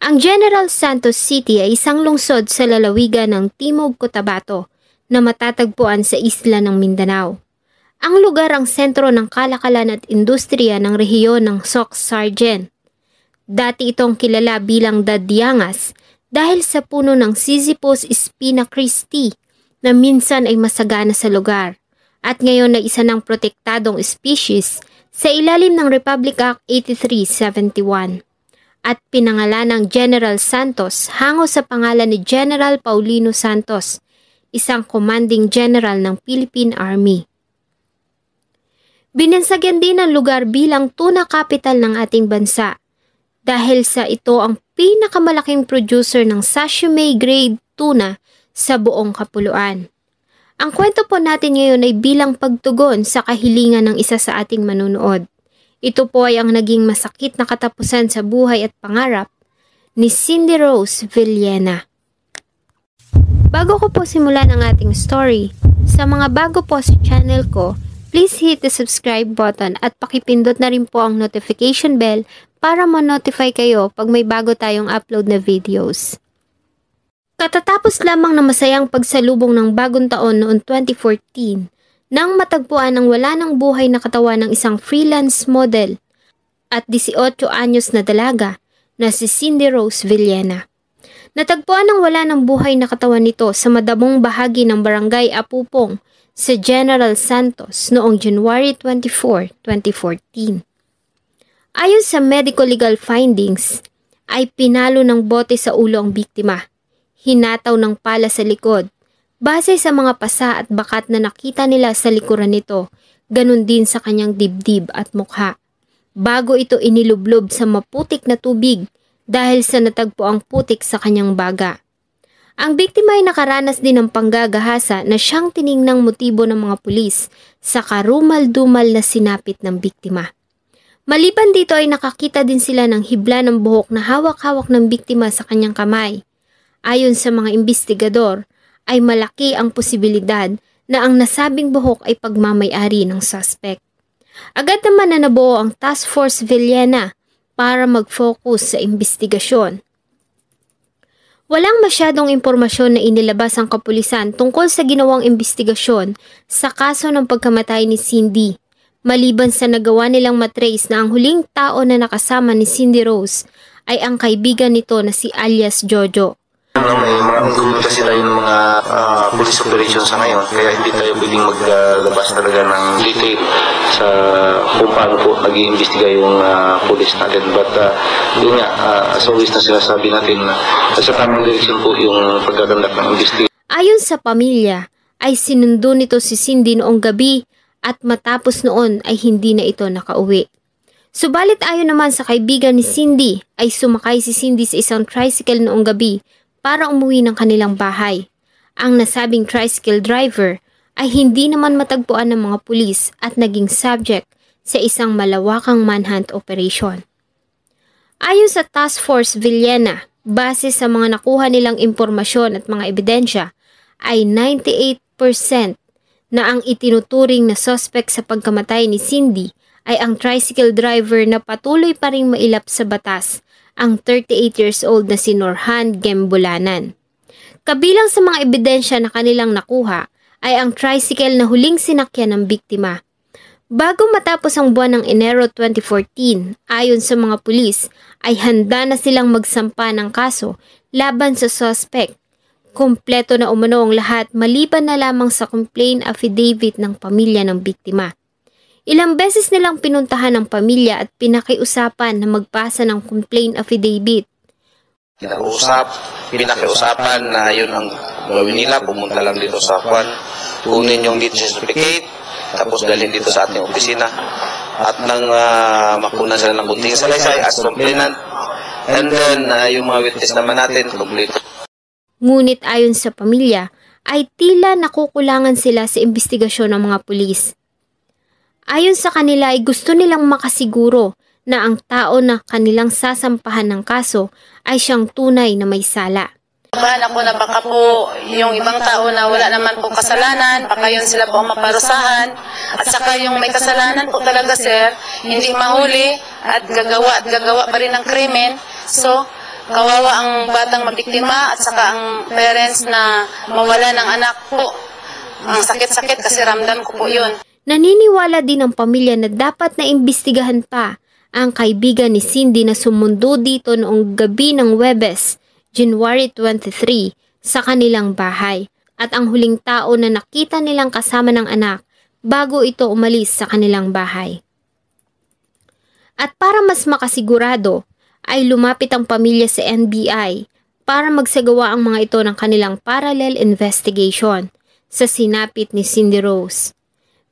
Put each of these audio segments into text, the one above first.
Ang General Santos City ay isang lungsod sa lalawigan ng Timog Cotabato na matatagpuan sa isla ng Mindanao. Ang lugar ang sentro ng kalakalan at industriya ng rehiyon ng Soc Sargent. Dati itong kilala bilang Dadyangas dahil sa puno ng Sisyphus spina Christi na minsan ay masagana sa lugar at ngayon ay isa ng protektadong species sa ilalim ng Republic Act 8371 at pinangalan ng General Santos hango sa pangalan ni General Paulino Santos, isang commanding general ng Philippine Army. Binansagyan din ang lugar bilang tuna capital ng ating bansa dahil sa ito ang pinakamalaking producer ng sashimi grade tuna sa buong kapuluan. Ang kwento po natin ngayon ay bilang pagtugon sa kahilingan ng isa sa ating manunood. Ito po ay ang naging masakit na katapusan sa buhay at pangarap ni Cindy Rose Villena. Bago ko po simulan ang ating story, sa mga bago po sa channel ko, please hit the subscribe button at pakipindot na rin po ang notification bell para ma-notify kayo pag may bago tayong upload na videos. Katatapos lamang na masayang pagsalubong ng bagong taon noong 2014, nang matagpuan ang wala ng buhay na katawan ng isang freelance model at 18 anyos na dalaga na si Cindy Rose Villena. Natagpuan ang wala ng buhay na katawan nito sa madamong bahagi ng Barangay Apupong sa General Santos noong January 24, 2014. Ayon sa medical legal findings, ay pinalo ng bote sa ulo ang biktima, hinataw ng pala sa likod. Base sa mga pasa at bakat na nakita nila sa likuran nito, ganun din sa kanyang dibdib at mukha. Bago ito inilublob sa maputik na tubig dahil sa natagpo ang putik sa kanyang baga. Ang biktima ay nakaranas din ng panggagahasa na siyang tiningnang motibo ng mga pulis sa karumal-dumal na sinapit ng biktima. Maliban dito ay nakakita din sila ng hibla ng buhok na hawak-hawak ng biktima sa kanyang kamay. Ayon sa mga investigador, ay malaki ang posibilidad na ang nasabing buhok ay pagmamay-ari ng suspect. Agad naman na nabuo ang Task Force Villena para mag-focus sa investigasyon. Walang masyadong impormasyon na inilabas ang kapulisan tungkol sa ginawang investigasyon sa kaso ng pagkamatay ni Cindy, maliban sa nagawa nilang matrace na ang huling tao na nakasama ni Cindy Rose ay ang kaibigan nito na si alias Jojo. May mga ongoing kasi tayo ng mga police operations sa ngayon, kaya hindi tayo pwedeng maglabas talaga ng detail sa kung paano po nag-iimbestiga yung police natin. But yun nga, as always na sinasabi natin, sa tamang direksyon po yung pagkagandak ng investigation. Ayon sa pamilya, ay sinundo nito si Cindy noong gabi at matapos noon ay hindi na ito nakauwi. Subalit ayon naman sa kaibigan ni Cindy, ay sumakay si Cindy sa isang tricycle noong gabi para umuwi ng kanilang bahay. Ang nasabing tricycle driver ay hindi naman matagpuan ng mga pulis at naging subject sa isang malawakang manhunt operation. Ayon sa Task Force Villena, base sa mga nakuha nilang impormasyon at mga ebidensya, ay 98% na ang itinuturing na suspect sa pagkamatay ni Cindy ay ang tricycle driver na patuloy pa ring mailap sa batas, ang 38 years old na si Norhan Gembulanan. Kabilang sa mga ebidensya na kanilang nakuha ay ang tricycle na huling sinakyan ng biktima. Bago matapos ang buwan ng Enero 2014, ayon sa mga pulis, ay handa na silang magsampa ng kaso laban sa suspect. Kompleto na umano ang lahat maliban na lamang sa complaint affidavit ng pamilya ng biktima. Ilang beses nilang pinuntahan ng pamilya at pinakiusapan na magpasa ng complaint affidavit. Pinakiusapan na yun ang gawin nila, pumunta lang dito sa Juan, kunin yung death certificate, tapos dalhin dito sa ating opisina. At nang makunan sila ng kunting salaysay as complainant, and then yung mga witness naman natin, complete. Ngunit ayon sa pamilya, ay tila nakukulangan sila sa investigasyon ng mga pulis. Ayon sa kanila ay gusto nilang makasiguro na ang tao na kanilang sasampahan ng kaso ay siyang tunay na may sala. Kabahan ako na baka po yung ibang tao na wala naman po kasalanan, baka yun sila po ang maparusahan. At saka yung may kasalanan po talaga sir, hindi mahuli at gagawa pa rin ng krimen. So, kawawa ang batang mabiktima at saka ang parents na mawala ng anak po. Ang sakit-sakit kasi ramdam ko po yun. Naniniwala din ang pamilya na dapat na imbestigahan pa ang kaibigan ni Cindy na sumundo dito noong gabi ng Huwebes, January 23, sa kanilang bahay at ang huling tao na nakita nilang kasama ng anak bago ito umalis sa kanilang bahay. At para mas makasigurado, ay lumapit ang pamilya sa NBI para magsagawa ang mga ito ng kanilang parallel investigation sa sinapit ni Cindy Rose.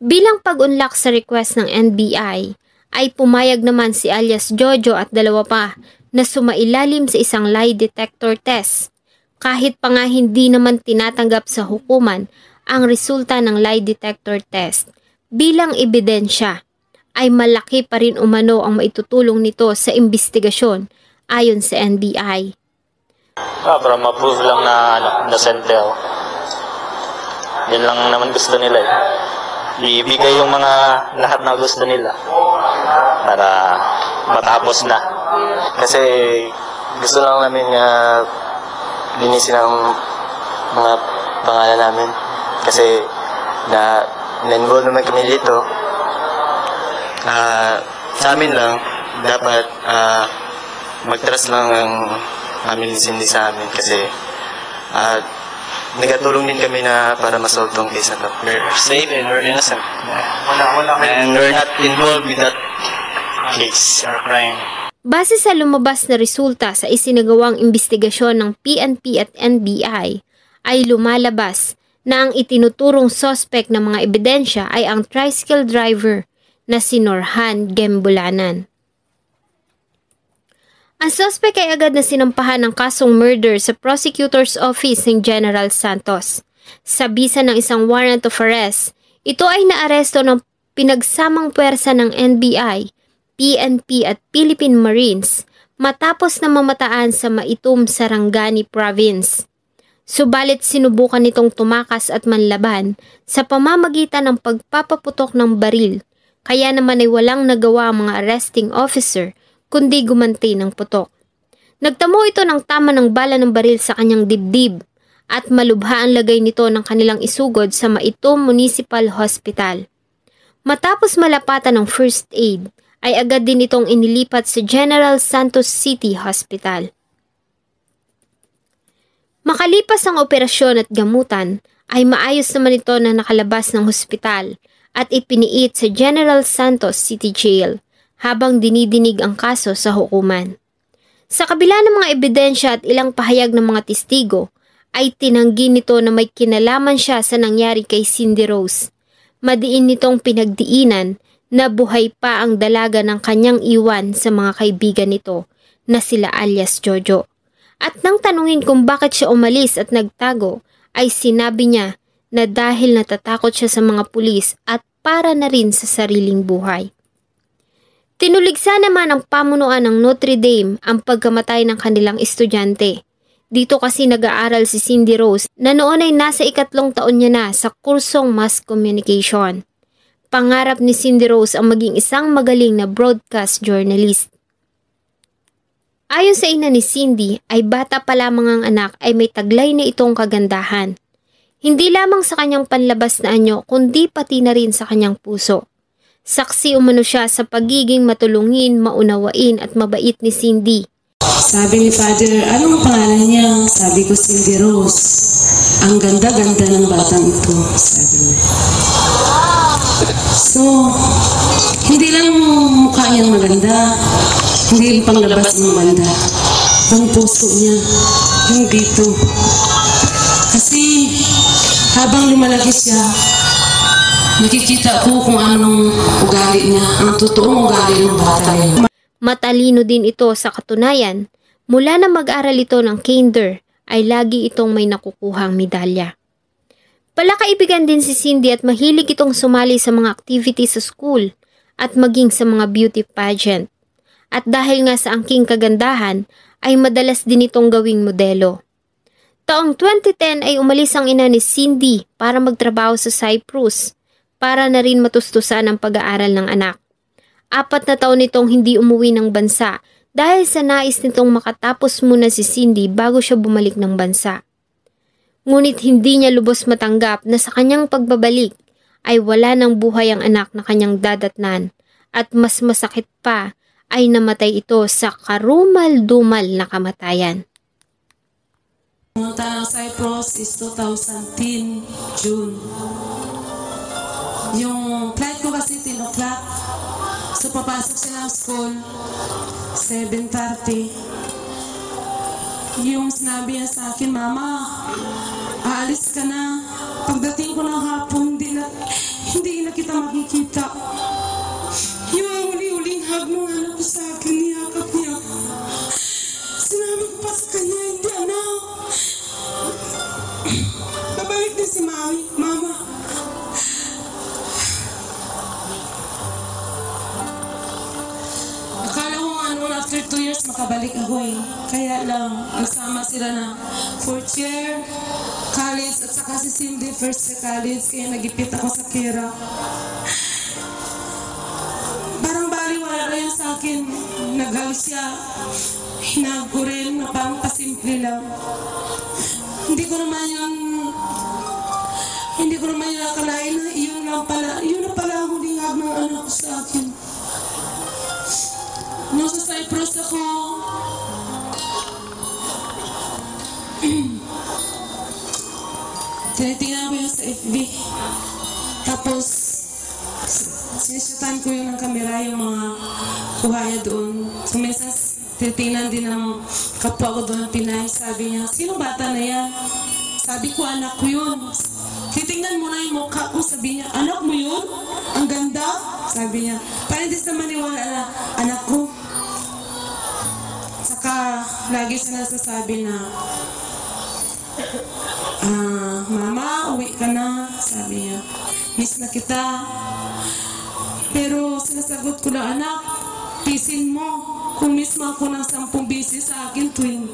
Bilang pag-unlock sa request ng NBI, ay pumayag naman si alias Jojo at dalawa pa na sumailalim sa isang lie detector test. Kahit pa nga hindi naman tinatanggap sa hukuman ang resulta ng lie detector test bilang ebidensya, ay malaki pa rin umano ang maitutulong nito sa investigasyon ayon sa NBI. Para ma-prove lang na innocent ako. Yan lang naman gusto nila eh. Ibigay yung mga lahat na gusto nila para matapos na. Kasi gusto lang namin linisin ang mga pangalan namin. Kasi na-involve naman kami dito. Sa amin lang, dapat mag-trust lang ang family Cindy sa amin. Kasi nagatulong din kami na para masolve tong case na to. We're safe and we're innocent. And we're not involved with that case or crime. Base sa lumabas na resulta sa isinagawang investigasyon ng PNP at NBI, ay lumalabas na ang itinuturong suspect ng mga ebidensya ay ang tricycle driver na si Norhan Gembulanan. Ang suspect ay agad na sinampahan ng kasong murder sa prosecutor's office ng General Santos. Sa bisa ng isang warrant of arrest, ito ay naaresto ng pinagsamang puwersa ng NBI, PNP at Philippine Marines matapos na mamataan sa Maitum, Sarangani Province. Subalit sinubukan nitong tumakas at manlaban sa pamamagitan ng pagpapaputok ng baril, kaya naman ay walang nagawa ang mga arresting officer kundi gumanti ng putok. Nagtamo ito ng tama ng bala ng baril sa kanyang dibdib at malubha ang lagay nito ng kanilang isugod sa Maitum Municipal Hospital. Matapos malapatan ng first aid, ay agad din itong inilipat sa General Santos City Hospital. Makalipas ang operasyon at gamutan, ay maayos naman ito na nakalabas ng hospital at ipiniit sa General Santos City Jail habang dinidinig ang kaso sa hukuman. Sa kabila ng mga ebidensya at ilang pahayag ng mga testigo, ay tinanggi nito na may kinalaman siya sa nangyari kay Cindy Rose. Madiin nitong pinagdiinan na buhay pa ang dalaga ng kanyang iwan sa mga kaibigan nito na sila alias Jojo. At nang tanungin kung bakit siya umalis at nagtago, ay sinabi niya na dahil natatakot siya sa mga pulis at para na rin sa sariling buhay. Tinuligsa naman ang pamunuan ng Notre Dame ang pagkamatay ng kanilang estudyante. Dito kasi nag-aaral si Cindy Rose na noon ay nasa 3 taon niya na sa kursong mass communication. Pangarap ni Cindy Rose ang maging isang magaling na broadcast journalist. Ayon sa ina ni Cindy, ay bata pa lamang ang anak ay may taglay na itong kagandahan. Hindi lamang sa kanyang panlabas na anyo kundi pati na rin sa kanyang puso. Saksi umano siya sa pagiging matulungin, maunawain at mabait ni Cindy. Sabi ni Father, anong pangalan niya? Sabi ko, Cindy Rose. Ang ganda-ganda ng batang ito, sabi niya. So, hindi lang mukha niyang maganda, hindi yung panglabas ng maganda. Ang puso niya, yung dito. Kasi, habang lumalaki siya, nakikita ko kung anong ugali niya, ang totoong ugali ng bata niya. Matalino din ito sa katunayan, mula na mag-aral ito ng kinder, ay lagi itong may nakukuhang medalya. Palakaibigan din si Cindy at mahilig itong sumali sa mga activities sa school at maging sa mga beauty pageant. At dahil nga sa angking kagandahan, ay madalas din itong gawing modelo. Taong 2010 ay umalis ang ina ni Cindy para magtrabaho sa Cyprus, para na rin matustusan ang pag-aaral ng anak. 4 na taon itong hindi umuwi ng bansa dahil sa nais nitong makatapos muna si Cindy bago siya bumalik ng bansa. Ngunit hindi niya lubos matanggap na sa kanyang pagbabalik ay wala ng buhay ang anak na kanyang dadatnan at mas masakit pa ay namatay ito sa karumal-dumal na kamatayan. Pumunta ng Cyprus is 2010, June. Yung flight ko kasi 10 o'clock. So papasok siya ng school, 7:30. Yung sinabi niya sa akin, Mama, aalis ka na. Pagdating ko ng hapon, hindi na kita makikita. Yung huli-huling hug ng anak ko sa akin, niyakap niya. Sinabi ko pa sa kanya, hindi anak. Babalik din si Mama. Akala ko after 2 years makabalik ako eh. Kaya lang, nasama sila na 4th year, college, at saka si Cindy first sa college, kaya nagipit ako sa Kira. Parang baliwala na yun sa akin. Nag-hug siya. Hinag ko rin na parang pasimple lang. Hindi ko naman yun nakalain na yun na pala ang huling hug ng anak ko sa akin. Nung sa Cyprus ako, tinitingnan ko yun sa FB. Tapos, sinisutan ko yun ng kamera, yung mga kuhaya doon. So, minsan, tinitingnan din ng kapwa ko doon ng Pinay. Sabi niya, sino bata na yan? Sabi ko, anak ko yun. Titingnan mo na yung mukha ko. Sabi niya, anak mo yun? Ang ganda? Sabi niya, parang hindi sa maniwala na anak ko. Saka, lagi siya nasasabi na, Mama, uwi ka na. Sabi niya, miss na kita. Pero sinasagot ko na, anak, pisin mo. Kung miss mo ako ng 10 beses, sa akin 20.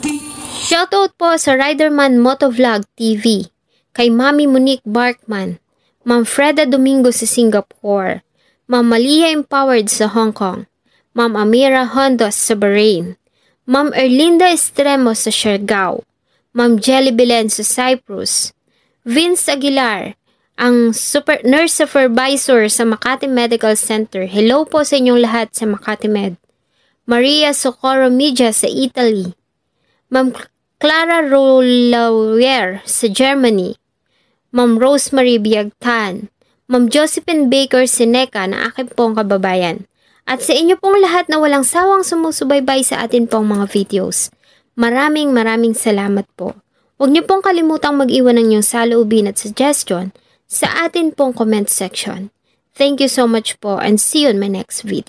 Shoutout po sa Riderman Motovlog TV, kay Mami Monique Barkman, Ma'am Freda Domingo sa Singapore, Ma'am Malia Empowered sa Hong Kong, Ma'am Amira Hondos sa Bahrain, Ma'am Erlinda Estremo sa Siargao, Ma'am Jelly Belen sa Cyprus, Vince Aguilar, ang nurse supervisor sa Makati Medical Center. Hello po sa inyong lahat sa Makati Med. Maria Socorro Media sa Italy, Ma'am Clara Rolauer sa Germany, Ma'am Rosemary Biagtan, Ma'am Josephine Baker Seneca na aking pong kababayan, at sa inyo pong lahat na walang sawang sumusubaybay sa atin pong mga videos. Maraming salamat po. Huwag niyo pong kalimutang mag-iwan ng inyong saloobin at suggestion sa atin pong comment section. Thank you so much po and see you in my next video.